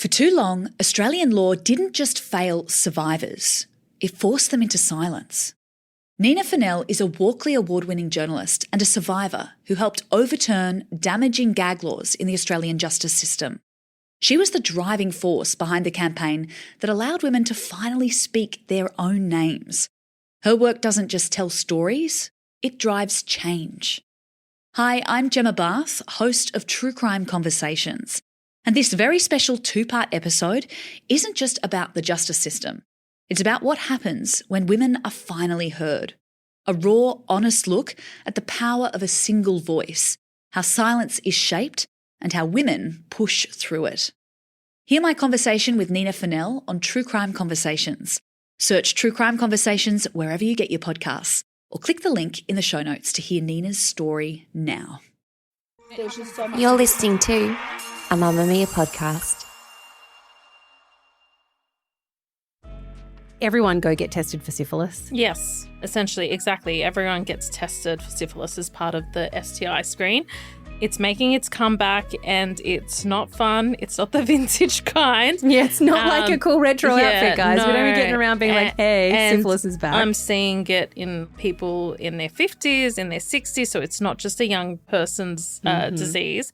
For too long, Australian law didn't just fail survivors, it forced them into silence. Nina Fennell is a Walkley Award-winning journalist and a survivor who helped overturn damaging gag laws in the Australian justice system. She was the driving force behind the campaign that allowed women to finally speak their own names. Her work doesn't just tell stories, it drives change. Hi, I'm Gemma Barth, host of True Crime Conversations. And this very special two-part episode isn't just about the justice system. It's about what happens when women are finally heard. A raw, honest look at the power of a single voice, how silence is shaped, and how women push through it. Hear my conversation with Nina Fennell on True Crime Conversations. Search True Crime Conversations wherever you get your podcasts, or click the link in the show notes to hear Nina's story now. You're listening to a Mamma Mia podcast. Everyone go get tested for syphilis. Yes, essentially, exactly. Everyone gets tested for syphilis as part of the STI screen. It's making its comeback and it's not fun. It's not the vintage kind. Yeah, it's not like a cool retro outfit, guys. No. We don't be getting around being like, hey, syphilis is back. I'm seeing it in people in their 50s, in their 60s, so it's not just a young person's disease.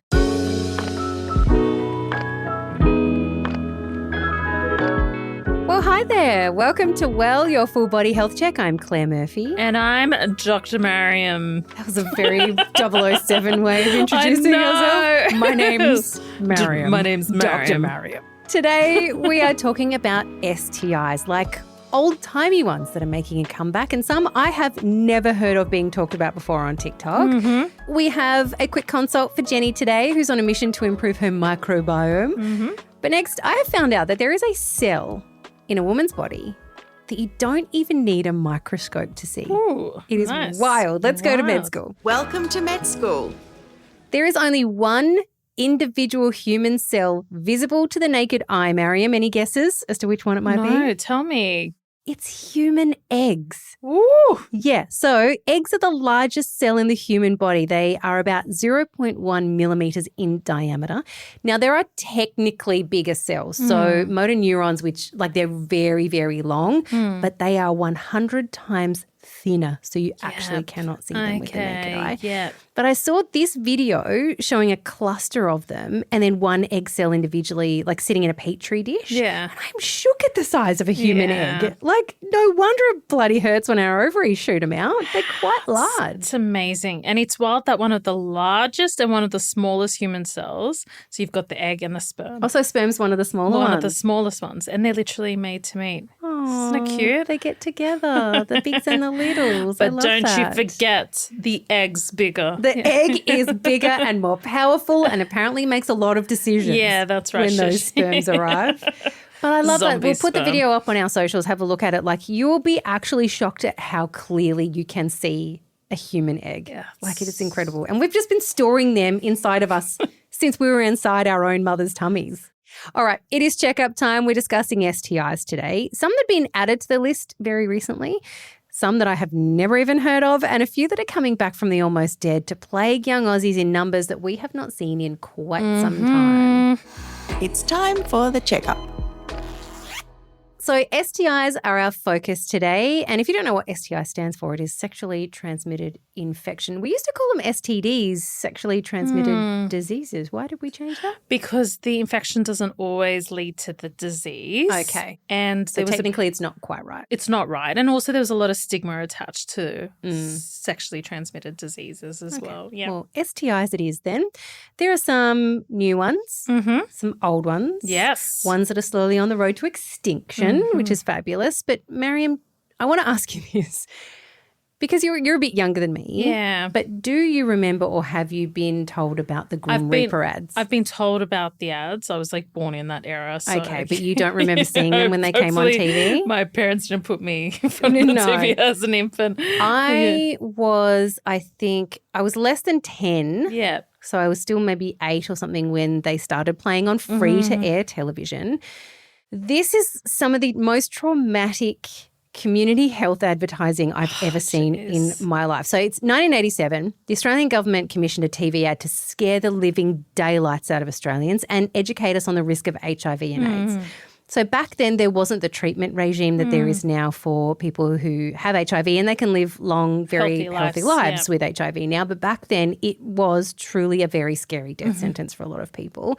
Well, hi there. Welcome to Your Full Body Health Check. I'm Claire Murphy. And I'm Dr. Mariam. That was a very 007 way of introducing yourself. My name's Mariam. My name's Mariam. Dr. Mariam. Today we are talking about STIs, like old-timey ones that are making a comeback, and some I have never heard of being talked about before on TikTok. Mm-hmm. We have a quick consult for Jenny today, who's on a mission to improve her microbiome. Mm-hmm. But next, I have found out that there is a cell in a woman's body that you don't even need a microscope to see. Ooh, it is nice. wild. Let's go to med school. Welcome to med school. There is only one individual human cell visible to the naked eye, Mariam. Any guesses as to which one it might be? No, tell me. It's human eggs. Ooh. Yeah, so eggs are the largest cell in the human body. They are about 0.1 millimetres in diameter. Now, there are technically bigger cells. So motor neurons, which they're very, very long, but they are 100 times thinner, so you actually cannot see them with the naked eye. Yeah. But I saw this video showing a cluster of them and then one egg cell individually, sitting in a petri dish. Yeah. And I'm shook at the size of a human egg. No wonder it bloody hurts when our ovaries shoot them out. They're quite large. It's amazing. And it's wild that one of the largest and one of the smallest human cells, so you've got the egg and the sperm. Also, sperm's one of the smaller ones. One of the smallest ones. And they're literally made to meet. Aww, isn't it cute? They get together, the bigs and the littles. But don't you forget the egg's bigger. The egg is bigger and more powerful and apparently makes a lot of decisions. Yeah, that's right. When those sperms arrive. But I love that. We'll put the video up on our socials, have a look at it. You'll be actually shocked at how clearly you can see a human egg. Yes. It is incredible. And we've just been storing them inside of us since we were inside our own mother's tummies. All right, it is checkup time. We're discussing STIs today. Some that have been added to the list very recently, some that I have never even heard of, and a few that are coming back from the almost dead to plague young Aussies in numbers that we have not seen in quite some time. It's time for the checkup. So STIs are our focus today. And if you don't know what STI stands for, it is sexually transmitted infection. We used to call them STDs, sexually transmitted diseases. Why did we change that? Because the infection doesn't always lead to the disease. Okay. And so technically it's not quite right. It's not right. And also there was a lot of stigma attached to sexually transmitted diseases as well. Yeah. Well, STIs it is then. There are some new ones, some old ones. Yes. Ones that are slowly on the road to extinction. Which is fabulous. But Mariam, I want to ask you this because you're a bit younger than me. Yeah. But do you remember or have you been told about the Grim Reaper ads? I've been told about the ads. I was born in that era. So okay, but you don't remember seeing them when they came on TV? My parents didn't put me in front of the TV as an infant. I was less than 10. Yeah. So I was still maybe 8 or something when they started playing on free-to-air television. This is some of the most traumatic community health advertising I've ever seen in my life. So it's 1987. The Australian government commissioned a TV ad to scare the living daylights out of Australians and educate us on the risk of HIV and AIDS. So back then there wasn't the treatment regime that there is now for people who have HIV, and they can live long, very healthy lives with HIV now. But back then it was truly a very scary death sentence for a lot of people.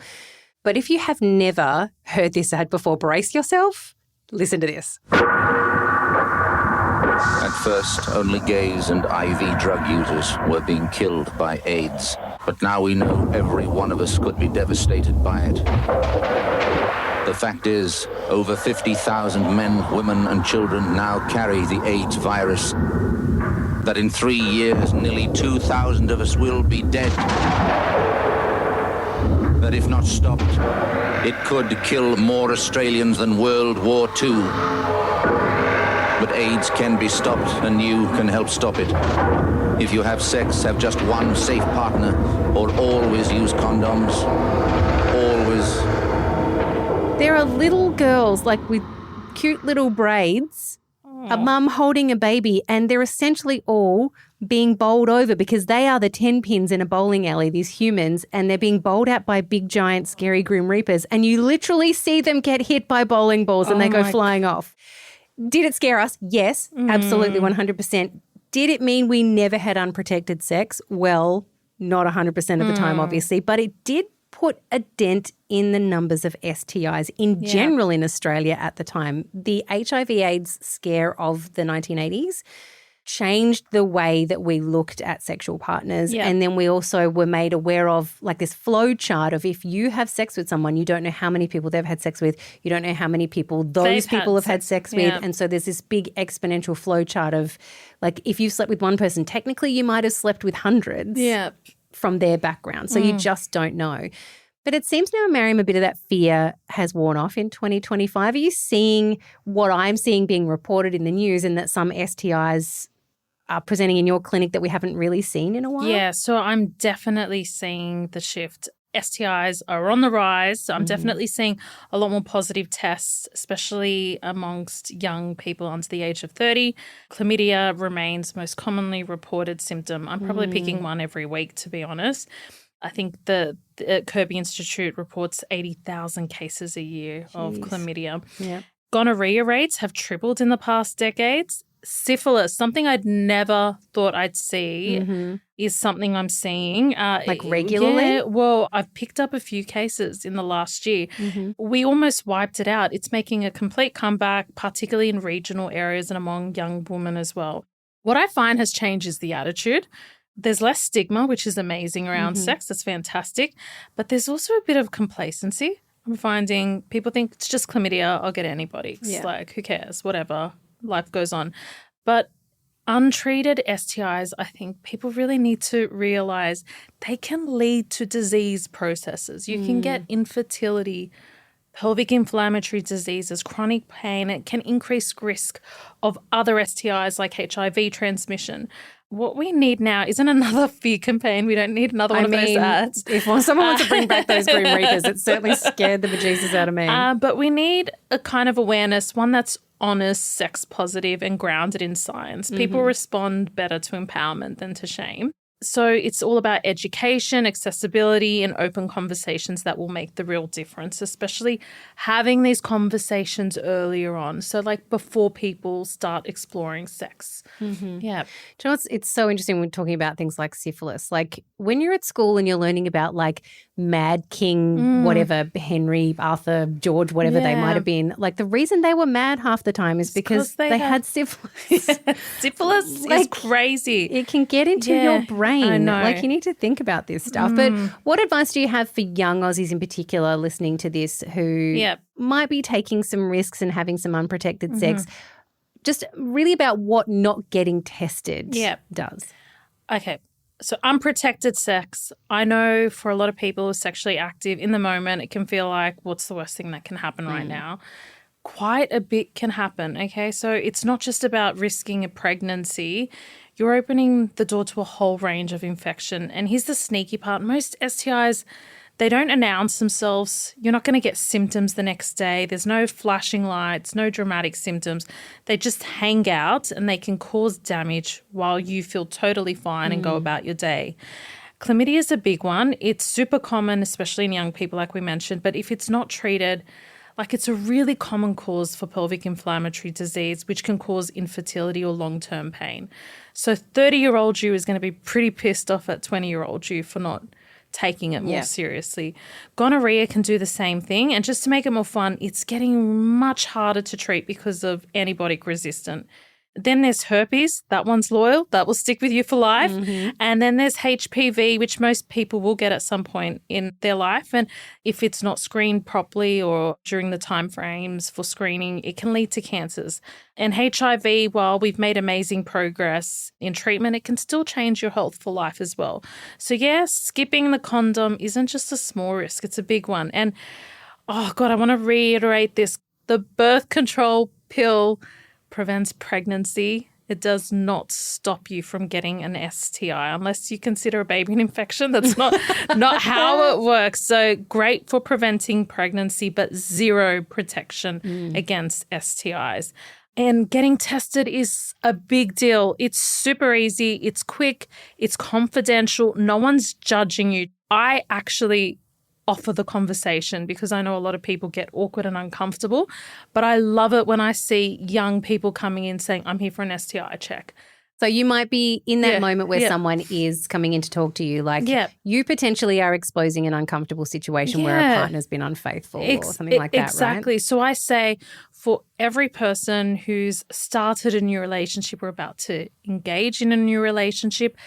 But if you have never heard this ad before, brace yourself. Listen to this. At first, only gays and IV drug users were being killed by AIDS. But now we know every one of us could be devastated by it. The fact is, over 50,000 men, women and children now carry the AIDS virus. That in 3 years, nearly 2,000 of us will be dead. That if not stopped, it could kill more Australians than World War II. But AIDS can be stopped, and you can help stop it. If you have sex, have just one safe partner, or always use condoms. Always. There are little girls, like with cute little braids, a mum holding a baby, and they're essentially all being bowled over because they are the 10 pins in a bowling alley, these humans, and they're being bowled out by big, giant, scary Grim Reapers, and you literally see them get hit by bowling balls and they go flying off. Did it scare us? Yes, absolutely, 100%. Did it mean we never had unprotected sex? Well, not 100% of the time, obviously, but it did put a dent in the numbers of STIs in general in Australia at the time. The HIV/AIDS scare of the 1980s changed the way that we looked at sexual partners. And then we also were made aware of like this flow chart of if you have sex with someone, you don't know how many people they've had sex with. You don't know how many people those people have had sex with. And so there's this big exponential flow chart of like if you've slept with one person, technically you might have slept with hundreds from their background. So you just don't know. But it seems now, Mariam, a bit of that fear has worn off in 2025. Are you seeing what I'm seeing being reported in the news and that some STIs are presenting in your clinic that we haven't really seen in a while? Yeah, so I'm definitely seeing the shift. STIs are on the rise. So I'm definitely seeing a lot more positive tests, especially amongst young people under the age of 30. Chlamydia remains most commonly reported symptom. I'm probably picking one every week, to be honest. I think the Kirby Institute reports 80,000 cases a year of chlamydia. Gonorrhea rates have tripled in the past decades. Syphilis, something I'd never thought I'd see, is something I'm seeing. Like regularly? Yeah, well, I've picked up a few cases in the last year. We almost wiped it out. It's making a complete comeback, particularly in regional areas and among young women as well. What I find has changed is the attitude. There's less stigma, which is amazing around sex. That's fantastic. But there's also a bit of complacency. I'm finding people think it's just chlamydia. I'll get antibiotics. Like, who cares? Whatever. Life goes on. But untreated STIs, I think people really need to realise they can lead to disease processes. You can get infertility, pelvic inflammatory diseases, chronic pain. It can increase risk of other STIs like HIV transmission. What we need now isn't another fear campaign. We don't need another one of those ads. If someone wants to bring back those Grim Reapers, it certainly scared the bejesus out of me. But we need a kind of awareness, one that's honest, sex positive and grounded in science. People respond better to empowerment than to shame. So it's all about education, accessibility and open conversations that will make the real difference, especially having these conversations earlier on. So like before people start exploring sex. Yeah. Do you know it's so interesting when we're talking about things like syphilis. Like when you're at school and you're learning about like Mad King, whatever, Henry, Arthur, George, whatever they might have been, like the reason they were mad half the time is because they had syphilis. Syphilis is crazy. It can get into your brain. I know. Like you need to think about this stuff. But what advice do you have for young Aussies in particular listening to this who might be taking some risks and having some unprotected sex? Just really about what not getting tested does. Okay. So unprotected sex, I know for a lot of people who are sexually active in the moment, it can feel like what's the worst thing that can happen right now? Quite a bit can happen, okay? So it's not just about risking a pregnancy. You're opening the door to a whole range of infection. And here's the sneaky part. Most STIs, They don't announce themselves. You're not going to get symptoms the next day. There's no flashing lights, no dramatic symptoms. They just hang out and they can cause damage while you feel totally fine and go about your day. Chlamydia is a big one. It's super common, especially in young people, like we mentioned. But if it's not treated, like it's a really common cause for pelvic inflammatory disease, which can cause infertility or long-term pain. So 30-year-old you is going to be pretty pissed off at 20-year-old you for not taking it more seriously. Gonorrhea can do the same thing. And just to make it more fun, it's getting much harder to treat because of antibiotic-resistant. Then there's herpes. That one's loyal. That will stick with you for life. And then there's HPV, which most people will get at some point in their life. And if it's not screened properly or during the time frames for screening, it can lead to cancers. And HIV, while we've made amazing progress in treatment, it can still change your health for life as well. So yes, skipping the condom isn't just a small risk. It's a big one. And oh God, I want to reiterate this. The birth control pill prevents pregnancy. It does not stop you from getting an STI unless you consider a baby an infection. That's not how it works. So great for preventing pregnancy, but zero protection against STIs. And getting tested is a big deal. It's super easy. It's quick. It's confidential. No one's judging you. I actually offer the conversation because I know a lot of people get awkward and uncomfortable, but I love it when I see young people coming in saying, I'm here for an STI check. So you might be in that moment where someone is coming in to talk to you, like you potentially are exposing an uncomfortable situation where a partner's been unfaithful or something like that, exactly. Right? So I say for every person who's started a new relationship or about to engage in a new relationship,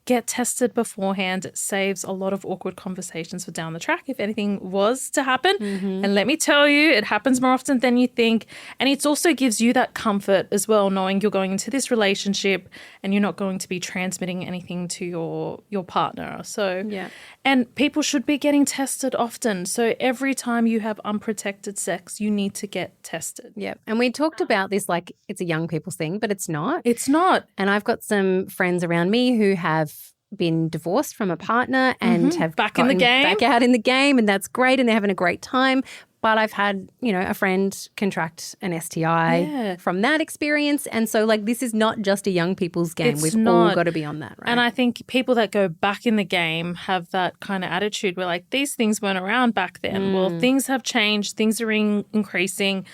get tested beforehand. It saves a lot of awkward conversations for down the track if anything was to happen. And let me tell you, it happens more often than you think. And it also gives you that comfort as well, knowing you're going into this relationship and you're not going to be transmitting anything to your partner. So, and people should be getting tested often. So every time you have unprotected sex, you need to get tested. Yep. And we talked about this like it's a young people's thing, but it's not. It's not. And I've got some friends around me who have been divorced from a partner and have back in the game, back out in the game, and that's great, and they're having a great time. But I've had, a friend contract an STI from that experience. And so, like, this is not just a young people's game. We've all got to be on that, right? And I think people that go back in the game have that kind of attitude where, like, these things weren't around back then. Well, things have changed. Things are increasing.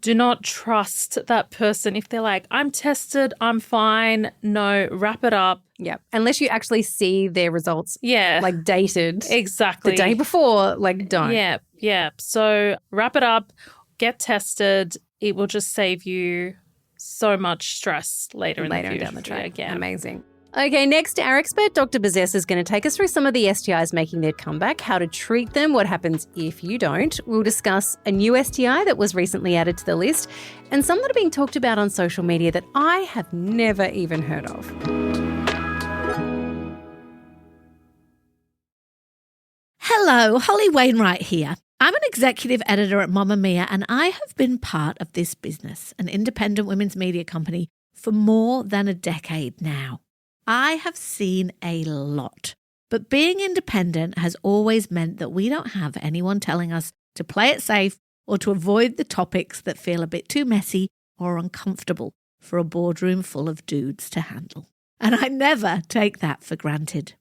Do not trust that person if they're like, I'm tested, I'm fine. No, wrap it up. Yeah. Unless you actually see their results like dated. Exactly. The day before, like don't. Yeah. Yeah. So wrap it up, get tested. It will just save you so much stress later down the track. Yeah. Amazing. Okay, next, our expert, Dr. Besser, is going to take us through some of the STIs making their comeback, how to treat them, what happens if you don't. We'll discuss a new STI that was recently added to the list and some that are being talked about on social media that I have never even heard of. Hello, Holly Wainwright here. I'm an executive editor at Mamamia, and I have been part of this business, an independent women's media company, for more than a decade now. I have seen a lot, but being independent has always meant that we don't have anyone telling us to play it safe or to avoid the topics that feel a bit too messy or uncomfortable for a boardroom full of dudes to handle. And I never take that for granted.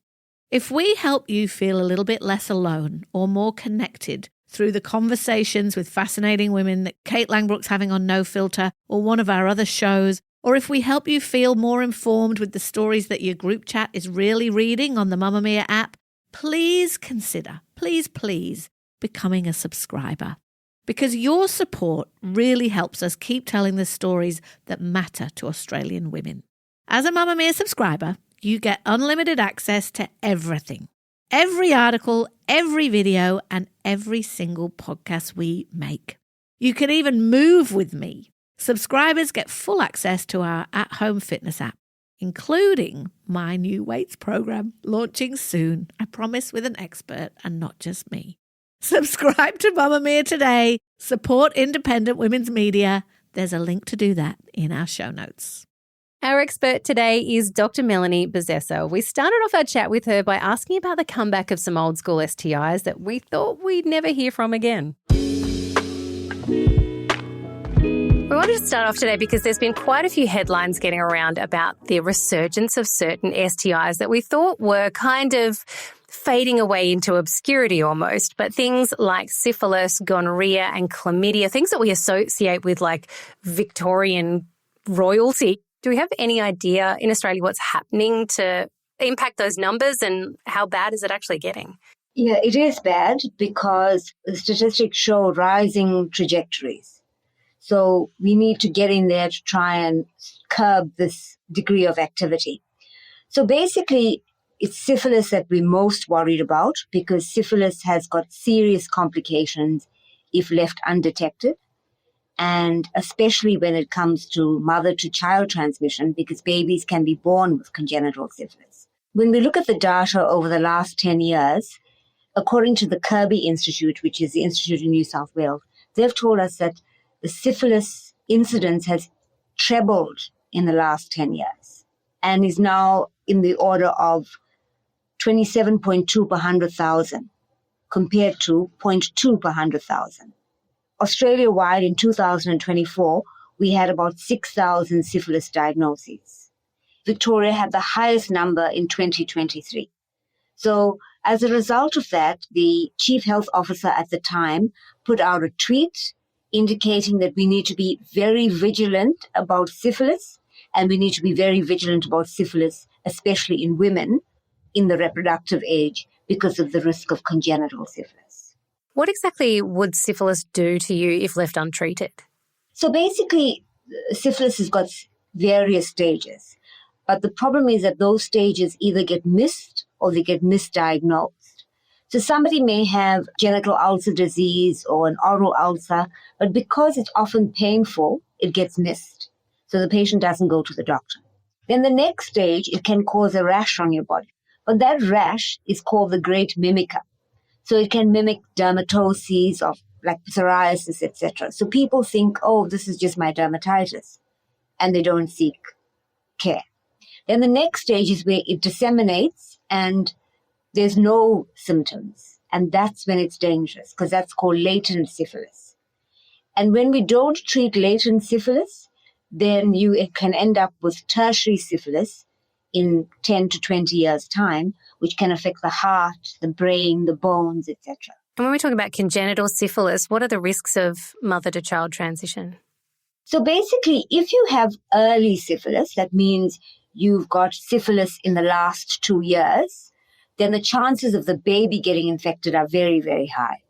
If we help you feel a little bit less alone or more connected through the conversations with fascinating women that Kate Langbrook's having on No Filter or one of our other shows, or if we help you feel more informed with the stories that your group chat is really reading on the Mamamia app, please consider, please, becoming a subscriber. Because your support really helps us keep telling the stories that matter to Australian women. As a Mamamia subscriber, you get unlimited access to everything. Every article, every video, and every single podcast we make. You can even move with me. Subscribers get full access to our at-home fitness app, including my new weights program, launching soon, I promise, with an expert and not just me. Subscribe to Mamamia today. Support independent women's media. There's a link to do that in our show notes. Our expert today is Dr Melanie Besser. We started off our chat with her by asking about the comeback of some old school STIs that we thought we'd never hear from again. We wanted to start off today because there's been quite a few headlines getting around about the resurgence of certain STIs that we thought were kind of fading away into obscurity almost, but things like syphilis, gonorrhoea and chlamydia, things that we associate with like Victorian royalty. Do we have any idea in Australia what's happening to impact those numbers and how bad is it actually getting? Yeah, it is bad because the statistics show rising trajectories. So we need to get in there to try and curb this degree of activity. So basically, it's syphilis that we're most worried about because syphilis has got serious complications if left undetected, and especially when it comes to mother-to-child transmission because babies can be born with congenital syphilis. When we look at the data over the last 10 years, according to the Kirby Institute, which is the institute in New South Wales, they've told us that the syphilis incidence has trebled in the last 10 years and is now in the order of 27.2 per 100,000 compared to 0.2 per 100,000. Australia-wide in 2024, we had about 6,000 syphilis diagnoses. Victoria had the highest number in 2023. So as a result of that, the Chief Health Officer at the time put out a tweet indicating that we need to be very vigilant about syphilis, and we need to be very vigilant about syphilis, especially in women in the reproductive age, because of the risk of congenital syphilis. What exactly would syphilis do to you if left untreated? So basically, syphilis has got various stages, but the problem is that those stages either get missed or they get misdiagnosed. So somebody may have genital ulcer disease or an oral ulcer, but because it's often painful, it gets missed. So the patient doesn't go to the doctor. Then the next stage, it can cause a rash on your body. But that rash is called the great mimicker. So it can mimic dermatoses of like psoriasis, etc. So people think, oh, this is just my dermatitis, and they don't seek care. Then the next stage is where it disseminates and there's no symptoms. And that's when it's dangerous because that's called latent syphilis. And when we don't treat latent syphilis, then you can end up with tertiary syphilis in 10 to 20 years' time, which can affect the heart, the brain, the bones, etc. And when we talk about congenital syphilis, what are the risks of mother-to-child transition? So basically, if you have early syphilis, that means you've got syphilis in the last 2 years, then the chances of the baby getting infected are very, very high.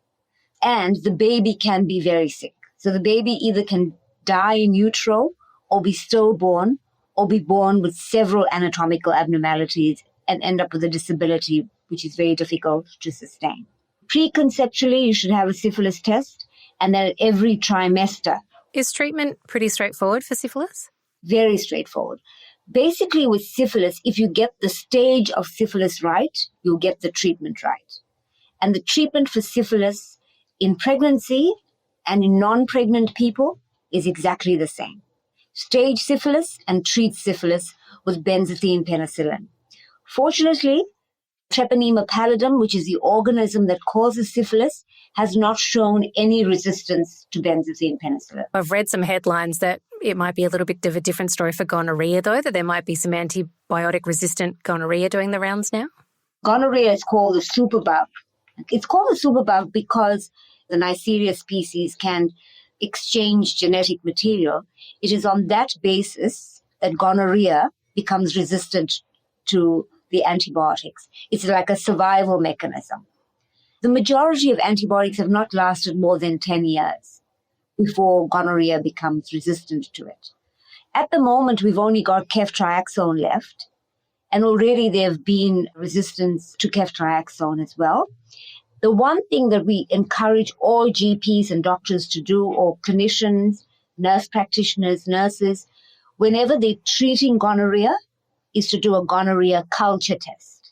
And the baby can be very sick. So the baby either can die in utero or be stillborn or be born with several anatomical abnormalities and end up with a disability which is very difficult to sustain. Preconceptually, you should have a syphilis test, and then at every trimester. Is treatment pretty straightforward for syphilis? Very straightforward. Basically, with syphilis, if you get the stage of syphilis right, you'll get the treatment right. And the treatment for syphilis in pregnancy and in non-pregnant people is exactly the same. Stage syphilis and treat syphilis with benzathine penicillin. Fortunately, Treponema pallidum, which is the organism that causes syphilis, has not shown any resistance to benzathine penicillin. I've read some headlines that it might be a little bit of a different story for gonorrhoea, though, that there might be some antibiotic-resistant gonorrhoea doing the rounds now. Gonorrhoea is called a superbug. It's called a superbug because the Neisseria species can exchange genetic material. It is on that basis that gonorrhoea becomes resistant to the antibiotics. It's like a survival mechanism. The majority of antibiotics have not lasted more than 10 years before gonorrhoea becomes resistant to it. At the moment, we've only got ceftriaxone left, and already there have been resistance to ceftriaxone as well. The one thing that we encourage all GPs and doctors to do, or clinicians, nurse practitioners, nurses, whenever they're treating gonorrhea, is to do a gonorrhea culture test.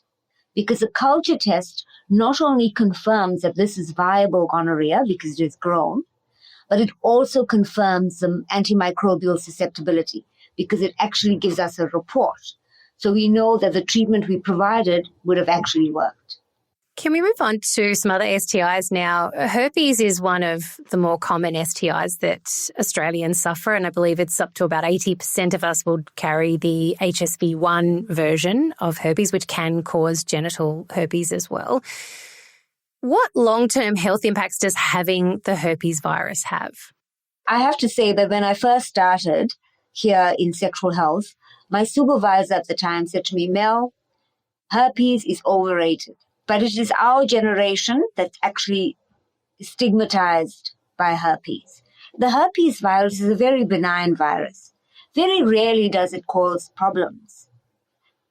Because a culture test not only confirms that this is viable gonorrhea because it is grown, but it also confirms some antimicrobial susceptibility. because it actually gives us a report. So we know that the treatment we provided would have actually worked. Can we move on to some other STIs now? Herpes is one of the more common STIs that Australians suffer, and I believe it's up to about 80% of us will carry the HSV1 version of herpes, which can cause genital herpes as well. What long-term health impacts does having the herpes virus have? I have to say that when I first started here in sexual health, my supervisor at the time said to me, Mel, herpes is overrated. But it is our generation that's actually stigmatized by herpes. The herpes virus is a very benign virus. Very rarely does it cause problems.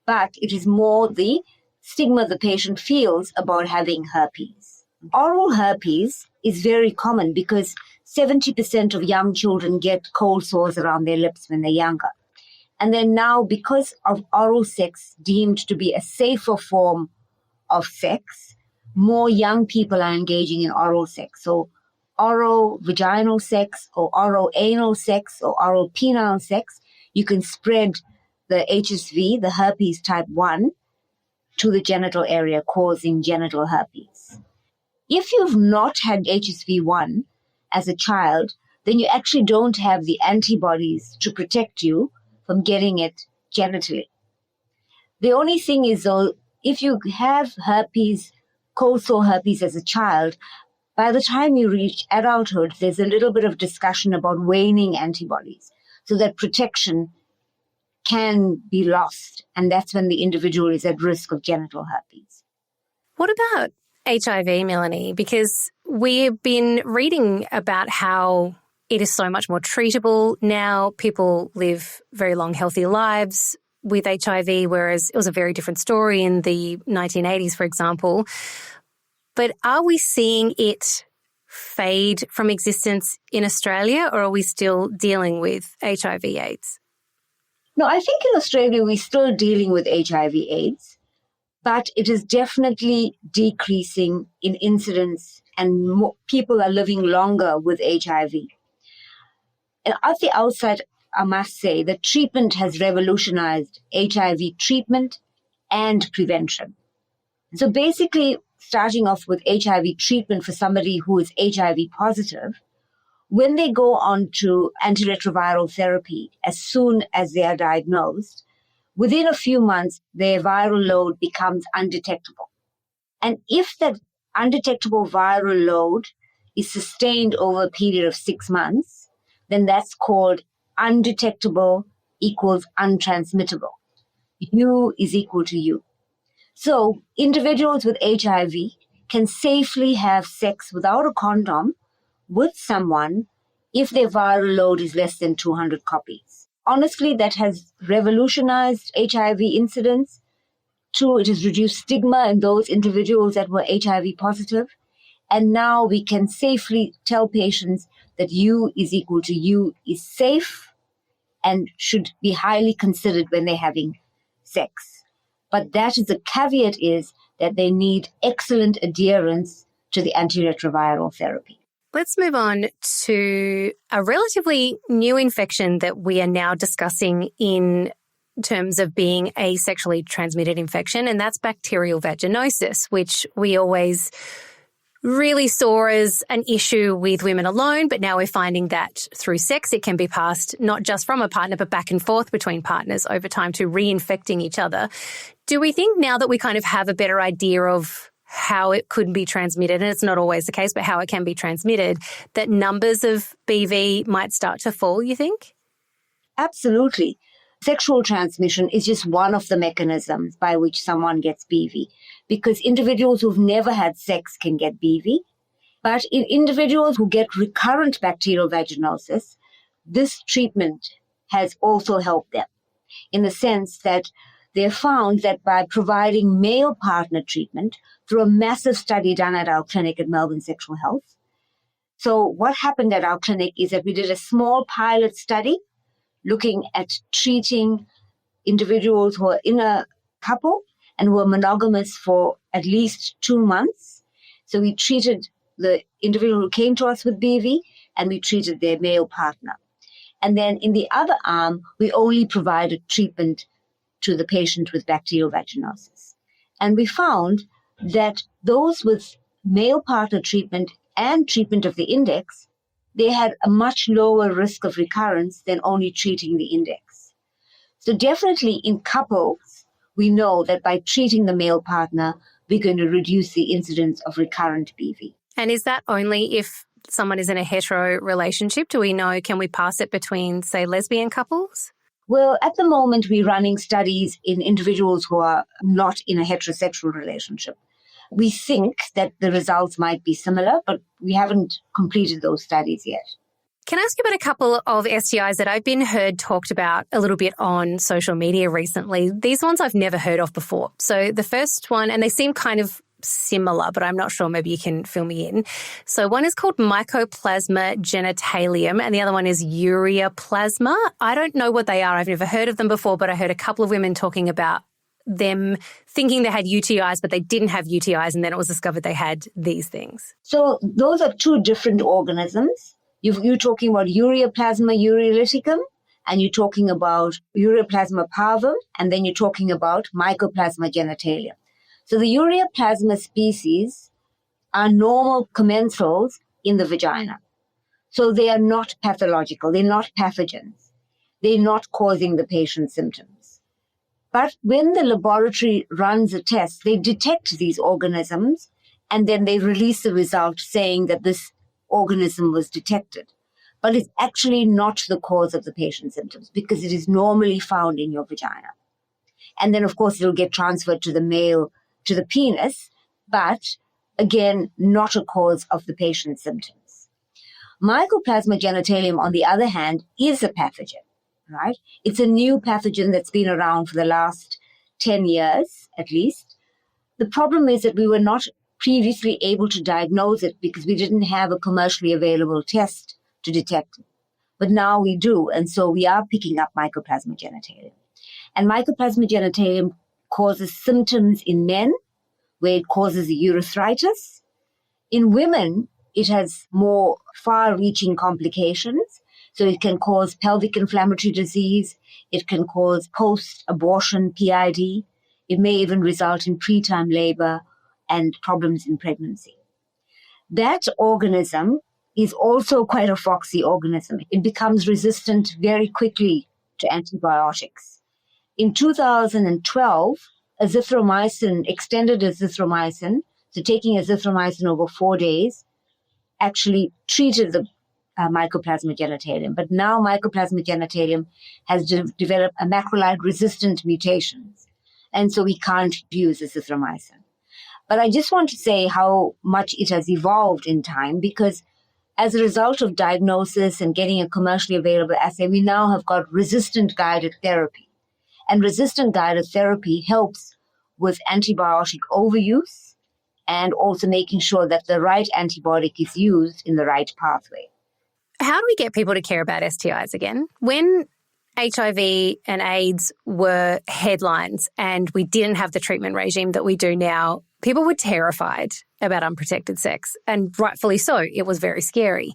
But it is more the stigma the patient feels about having herpes. Oral herpes is very common because 70% of young children get cold sores around their lips when they're younger. And then now, because of oral sex deemed to be a safer form of sex, more young people are engaging in oral sex. So oral vaginal sex or oral anal sex or oral penile sex, you can spread the HSV, the herpes type 1, to the genital area, causing genital herpes. If you've not had HSV1 as a child, then you actually don't have the antibodies to protect you from getting it genitally. The only thing is, though, if you have herpes, cold sore herpes as a child, by the time you reach adulthood, there's a little bit of discussion about waning antibodies so that protection can be lost. And that's when the individual is at risk of genital herpes. What about HIV, Melanie? Because we've been reading about how it is so much more treatable now. People live very long, healthy lives with HIV, whereas it was a very different story in the 1980s, for example. But are we seeing it fade from existence in Australia, or are we still dealing with HIV/AIDS? No, I think in Australia we're still dealing with HIV/AIDS, but it is definitely decreasing in incidence and more people are living longer with HIV. And at the outset, I must say that treatment has revolutionized HIV treatment and prevention. So basically, starting off with HIV treatment for somebody who is HIV positive, when they go on to antiretroviral therapy, as soon as they are diagnosed, within a few months, their viral load becomes undetectable. And if that undetectable viral load is sustained over a period of 6 months, then that's called undetectable equals untransmittable. U is equal to U. So individuals with HIV can safely have sex without a condom with someone if their viral load is less than 200 copies. Honestly, that has revolutionized HIV incidence. Two, it has reduced stigma in those individuals that were HIV positive. And now we can safely tell patients that U is equal to U is safe and should be highly considered when they're having sex. But that is the caveat is that they need excellent adherence to the antiretroviral therapy. Let's move on to a relatively new infection that we are now discussing in terms of being a sexually transmitted infection, and that's bacterial vaginosis, which we always really saw as an issue with women alone, but now we're finding that through sex it can be passed not just from a partner but back and forth between partners over time to reinfecting each other. Do we think now that we kind of have a better idea of how it could be transmitted, and it's not always the case, but how it can be transmitted, that numbers of BV might start to fall, you think? Absolutely. Sexual transmission is just one of the mechanisms by which someone gets BV, because individuals who've never had sex can get BV. But in individuals who get recurrent bacterial vaginosis, this treatment has also helped them in the sense that they found that by providing male partner treatment through a massive study done at our clinic at Melbourne Sexual Health. So what happened at our clinic is that we did a small pilot study looking at treating individuals who are in a couple and were monogamous for at least 2 months. So we treated the individual who came to us with BV and we treated their male partner. And then in the other arm, we only provided treatment to the patient with bacterial vaginosis. And we found that those with male partner treatment and treatment of the index, they had a much lower risk of recurrence than only treating the index. So definitely in couples, we know that by treating the male partner, we're going to reduce the incidence of recurrent BV. And is that only if someone is in a hetero relationship? Do we know, can we pass it between, say, lesbian couples? Well, at the moment, we're running studies in individuals who are not in a heterosexual relationship. We think that the results might be similar, but we haven't completed those studies yet. Can I ask you about a couple of STIs that I've been heard talked about a little bit on social media recently? These ones I've never heard of before. So the first one, and they seem kind of similar, but I'm not sure, maybe you can fill me in. So one is called Mycoplasma genitalium and the other one is ureaplasma. I don't know what they are. I've never heard of them before, but I heard a couple of women talking about them thinking they had UTIs, but they didn't have UTIs, and then it was discovered they had these things. So those are two different organisms. You're talking about ureaplasma ureolyticum, and you're talking about ureaplasma parvum, and then you're talking about Mycoplasma genitalium. So the ureaplasma species are normal commensals in the vagina. So they are not pathological. They're not pathogens. They're not causing the patient's symptoms. But when the laboratory runs a test, they detect these organisms, and then they release the result saying that this organism was detected. But it's actually not the cause of the patient's symptoms because it is normally found in your vagina. And then, of course, it'll get transferred to the male, to the penis, but again, not a cause of the patient's symptoms. Mycoplasma genitalium, on the other hand, is a pathogen, right? It's a new pathogen that's been around for the last 10 years, at least. The problem is that we were not previously able to diagnose it because we didn't have a commercially available test to detect it. But now we do, and so we are picking up Mycoplasma genitalium. And Mycoplasma genitalium causes symptoms in men, where it causes urethritis. In women, it has more far-reaching complications. So it can cause pelvic inflammatory disease. It can cause post-abortion PID. It may even result in preterm labor and problems in pregnancy. That organism is also quite a foxy organism. It becomes resistant very quickly to antibiotics. In 2012, azithromycin, extended azithromycin, so taking azithromycin over 4 days, actually treated the Mycoplasma genitalium. But now Mycoplasma genitalium has developed a macrolide-resistant mutations, and so we can't use azithromycin. But I just want to say how much it has evolved in time, because as a result of diagnosis and getting a commercially available assay, we now have got resistant-guided therapy. And resistant-guided therapy helps with antibiotic overuse and also making sure that the right antibiotic is used in the right pathway. How do we get people to care about STIs again? When HIV and AIDS were headlines and we didn't have the treatment regime that we do now, people were terrified about unprotected sex, and rightfully so. It was very scary.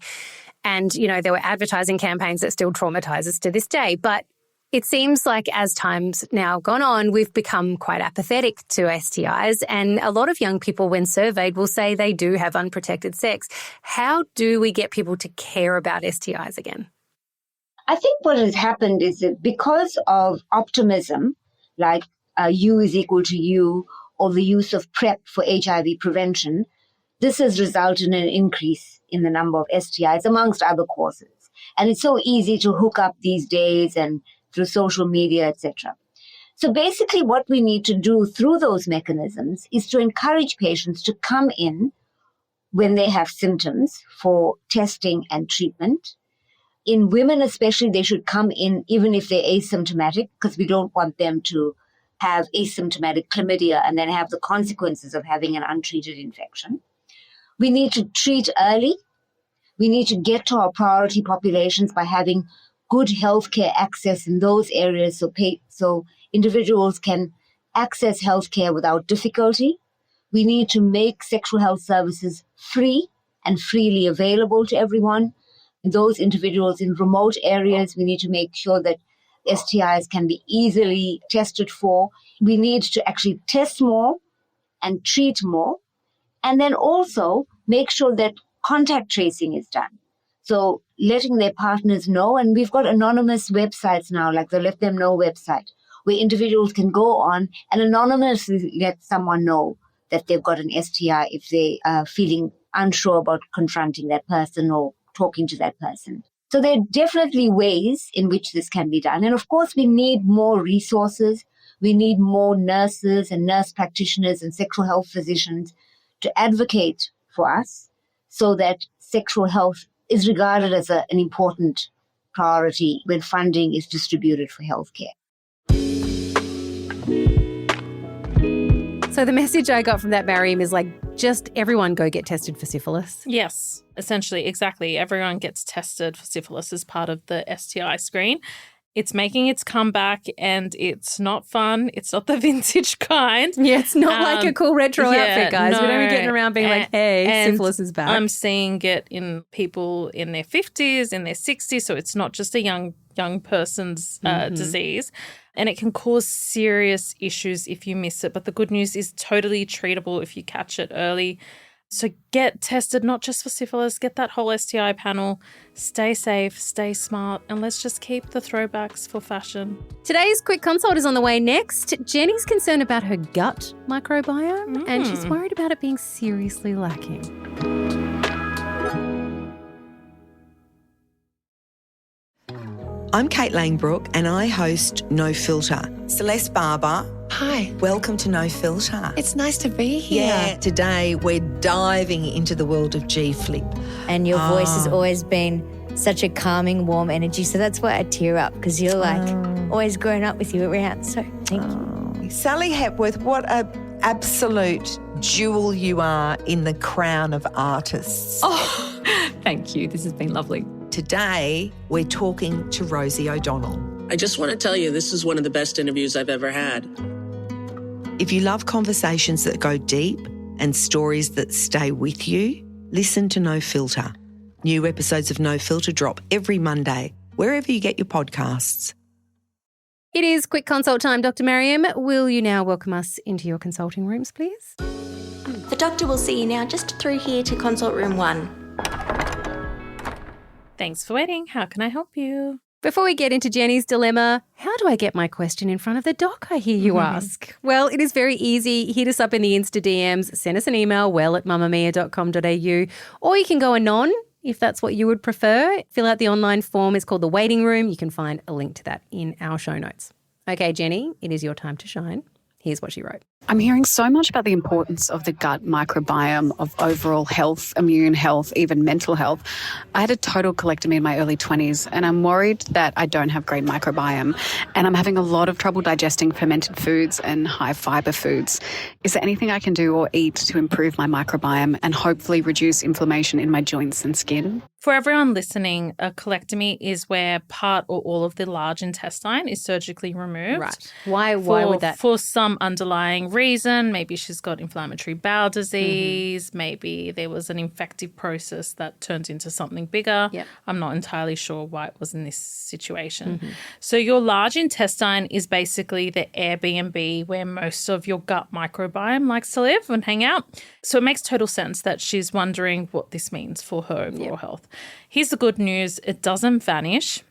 And, you know, there were advertising campaigns that still traumatize us to this day. But it seems like as time's now gone on, we've become quite apathetic to STIs, and a lot of young people, when surveyed, will say they do have unprotected sex. How do we get people to care about STIs again? I think what has happened is that because of optimism, like U is equal to U, or the use of PrEP for HIV prevention, this has resulted in an increase in the number of STIs, amongst other causes. And it's so easy to hook up these days and through social media, etc. So basically what we need to do through those mechanisms is to encourage patients to come in when they have symptoms for testing and treatment. In women especially, they should come in even if they're asymptomatic, because we don't want them to have asymptomatic chlamydia and then have the consequences of having an untreated infection. We need to treat early. We need to get to our priority populations by having good healthcare access in those areas so individuals can access healthcare without difficulty. We need to make sexual health services free and freely available to everyone. Those individuals in remote areas, we need to make sure that STIs can be easily tested for. We need to actually test more and treat more. And then also make sure that contact tracing is done. So letting their partners know, and we've got anonymous websites now, like the Let Them Know website, where individuals can go on and anonymously let someone know that they've got an STI if they are feeling unsure about confronting that person or talking to that person. So there are definitely ways in which this can be done. And of course, we need more resources. We need more nurses and nurse practitioners and sexual health physicians to advocate for us so that sexual health is regarded as an important priority when funding is distributed for healthcare. So the message I got from that, Mariam, is just everyone go get tested for syphilis. Yes, essentially, exactly. Everyone gets tested for syphilis as part of the STI screen. It's making its comeback and it's not fun. It's not the vintage kind. Yeah, it's not like a cool retro outfit, guys. No. We don't be getting around being hey, syphilis is back. I'm seeing it in people in their 50s, in their 60s, so it's not just a young person's disease. And it can cause serious issues if you miss it. But the good news is totally treatable if you catch it early. So get tested, not just for syphilis, get that whole STI panel, stay safe, stay smart, and let's just keep the throwbacks for fashion. Today's quick consult is on the way next. Jenny's concerned about her gut microbiome and she's worried about it being seriously lacking. I'm Kate Langbrook and I host No Filter. Celeste Barber. Hi. Welcome to No Filter. It's nice to be here. Yeah, today we're diving into the world of G-Flip. And your voice has always been such a calming, warm energy. So that's why I tear up, because you're always grown up with you around. So thank you. Sally Hepworth, what a absolute jewel you are in the crown of artists. Oh, thank you. This has been lovely. Today, we're talking to Rosie O'Donnell. I just want to tell you, this is one of the best interviews I've ever had. If you love conversations that go deep and stories that stay with you, listen to No Filter. New episodes of No Filter drop every Monday, wherever you get your podcasts. It is quick consult time. Dr. Mariam, will you now welcome us into your consulting rooms, please? The doctor will see you now just through here to consult room 1. Thanks for waiting. How can I help you? Before we get into Jenny's dilemma, how do I get my question in front of the doc, I hear you ask? Well, it is very easy. Hit us up in the Insta DMs, send us an email, well@mamamia.com.au, or you can go anon if that's what you would prefer. Fill out the online form. It's called The Waiting Room. You can find a link to that in our show notes. Okay, Jenny, it is your time to shine. Here's what she wrote. I'm hearing so much about the importance of the gut microbiome, of overall health, immune health, even mental health. I had a total colectomy in my early 20s and I'm worried that I don't have great microbiome and I'm having a lot of trouble digesting fermented foods and high fiber foods. Is there anything I can do or eat to improve my microbiome and hopefully reduce inflammation in my joints and skin? For everyone listening, a colectomy is where part or all of the large intestine is surgically removed. Right. Why would that? For some underlying reason. Maybe she's got inflammatory bowel disease. Maybe there was an infective process that turned into something bigger. Yep. I'm not entirely sure why it was in this situation. So your large intestine is basically the Airbnb where most of your gut microbiome likes to live and hang out. So it makes total sense that she's wondering what this means for her overall health. Here's the good news. It doesn't vanish.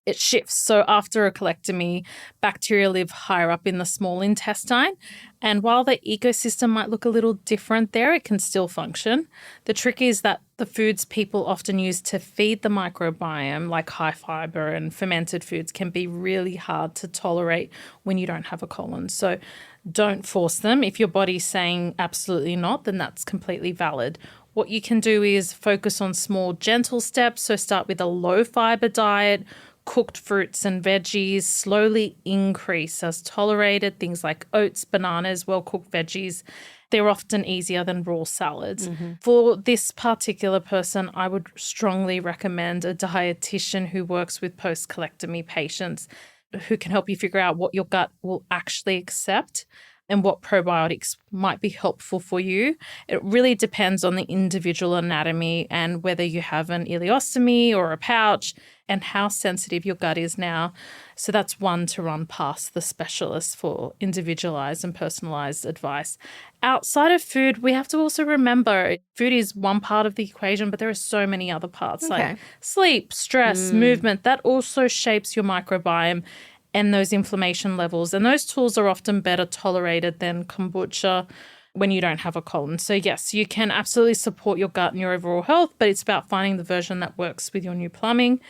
It shifts. So after a colectomy, bacteria live higher up in the small intestine. And while the ecosystem might look a little different there, it can still function. The trick is that the foods people often use to feed the microbiome, like high fiber and fermented foods, can be really hard to tolerate when you don't have a colon. So don't force them. If your body's saying absolutely not, then that's completely valid. What you can do is focus on small, gentle steps. So start with a low fiber diet, cooked fruits and veggies, slowly increase as tolerated. Things like oats, bananas, well-cooked veggies, they're often easier than raw salads. For this particular person, I would strongly recommend a dietitian who works with post-colectomy patients who can help you figure out what your gut will actually accept. and what probiotics might be helpful for you. It really depends on the individual anatomy and whether you have an ileostomy or a pouch and how sensitive your gut is now. So that's one to run past the specialist for individualized and personalized advice. Outside of food, we have to also remember food is one part of the equation, but there are so many other parts like sleep, stress, movement. That also shapes your microbiome and those inflammation levels. And those tools are often better tolerated than kombucha when you don't have a colon. So yes, you can absolutely support your gut and your overall health, but it's about finding the version that works with your new plumbing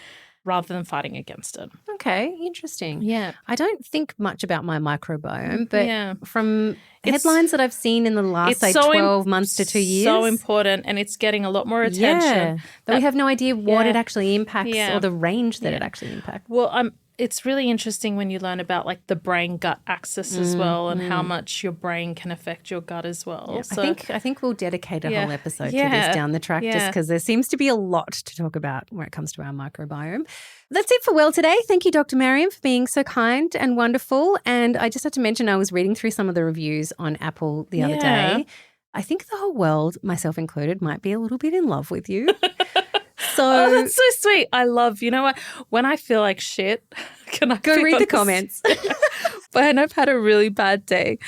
rather than fighting against it. Okay, interesting. Yeah. I don't think much about my microbiome, but from headlines that I've seen in the last, say, 12 months to 2 years. So important, and it's getting a lot more attention. Yeah, but we have no idea what it actually impacts or the range that it actually impacts. Well, it's really interesting when you learn about like the brain-gut axis as well and how much your brain can affect your gut as well. Yeah, So, I think we'll dedicate a whole episode to this down the track just because there seems to be a lot to talk about when it comes to our microbiome. That's it for Well today. Thank you, Dr. Mariam, for being so kind and wonderful. And I just had to mention I was reading through some of the reviews on Apple the other day. I think the whole world, myself included, might be a little bit in love with you. So that's so sweet. I love, you know what, when I feel like shit, can I go read the comments? When I've had a really bad day,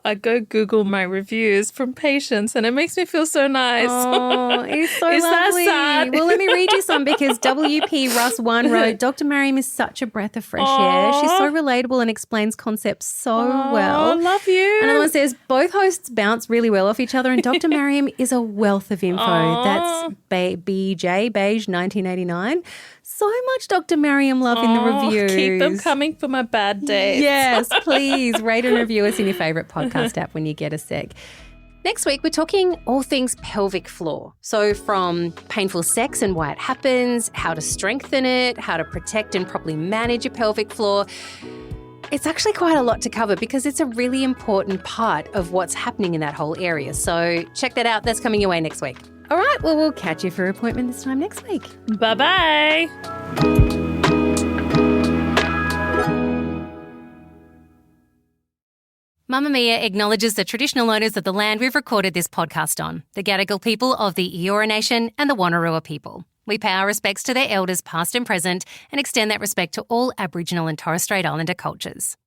I go Google my reviews from patients and it makes me feel so nice. Oh, it's so Is lovely. that sad? Well, let me read you some because WP Russ One wrote, Dr. Mariam is such a breath of fresh air. She's so relatable and explains concepts so well. I love you. Another one says, both hosts bounce really well off each other and Dr. Mariam is a wealth of info. That's BJ, Beige 1989. So much Dr. Mariam love in the reviews. Keep them coming for my bad days. Yes, please rate and review us in your favourite podcast app when you get a sec. Next week, we're talking all things pelvic floor. So from painful sex and why it happens, how to strengthen it, how to protect and properly manage your pelvic floor. It's actually quite a lot to cover because it's a really important part of what's happening in that whole area. So check that out. That's coming your way next week. All right, well, we'll catch you for an appointment this time next week. Bye-bye. Mamma Mia acknowledges the traditional owners of the land we've recorded this podcast on, the Gadigal people of the Eora Nation and the Wonnarua people. We pay our respects to their elders past and present and extend that respect to all Aboriginal and Torres Strait Islander cultures.